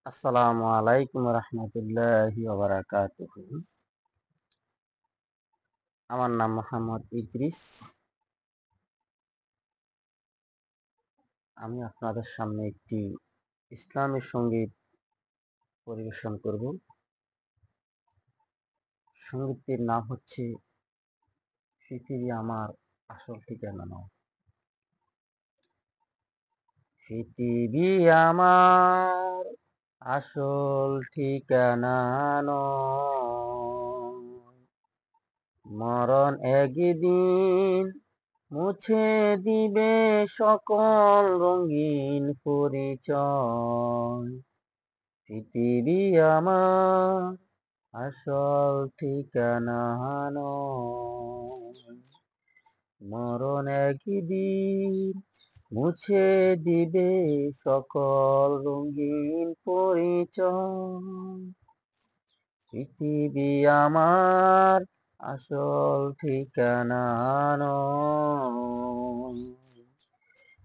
আসসালামু আলাইকুম রহমতুল্লাহি ওয়া বারাকাতুহু। আমার নাম মোহাম্মদ ইদ্রিস। আমি আপনাদের সামনে একটি ইসলামী সঙ্গীত পরিবেশন করব। সঙ্গীতটির নাম হচ্ছে পৃথিবী আমার আসল ঠিকানা নয়। পৃথিবী আমার আসল ঠিকানা নয়, মরণ একদিন মুছে দিবে সকল রঙিন পরিচয়। পৃথিবী আমার আসল ঠিকানা নয়, মরণ একদিন মুছে দিবে সকল রঙিন পরিচয়। পৃথিবী আমার আসল ঠিকানা নয়,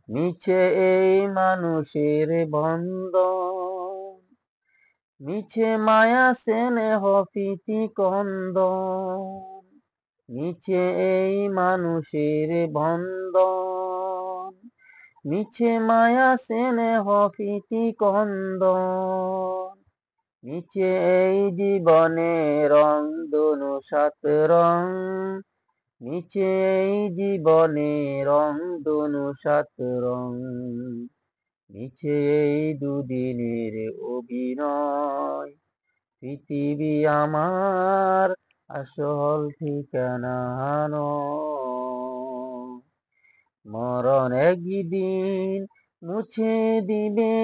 নিচে এই মানুষের বন্ধন, নিচে মায়া স্নেহ প্রীতি কন্দন, নিচে এই মানুষের বন্ধন, নিচে মায়া স্নেহ প্রীতি কন্দন, নিচে এই জীবনে রং দুনু সাত রং, নিচে এই জীবনে রং দুনু সাত রং, নিচে এই দুদিনের অভিনয়। পৃথিবী আমার আসল ঠিকানা নয়, মরণ একদিন মুছে দিবে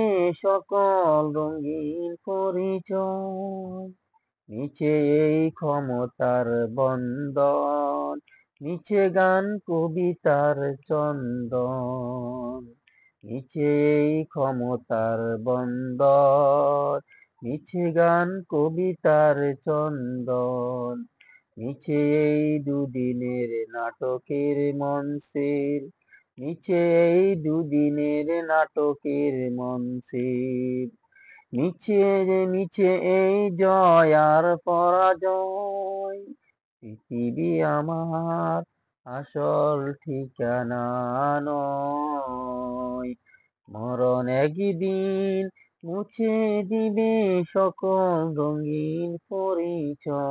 সকল রঙিন পরিচয়। নিচে এই ক্ষমতার বন্দন, নিচে গান কবিতার চন্দন, নিচে এই ক্ষমতার বন্দন, নিচে গান কবিতার চন্দন, নিচে এই দুদিনের নাটকের মঞ্চের, নিচে এই দুদিনের নাটকের মঞ্চের, নিচে নিচে এই জয় আর পরাজয়। পৃথিবী আমার আসল ঠিকানা নয়, মরণ একদিন মুছে দিবে সকল রঙিন পরিচয়।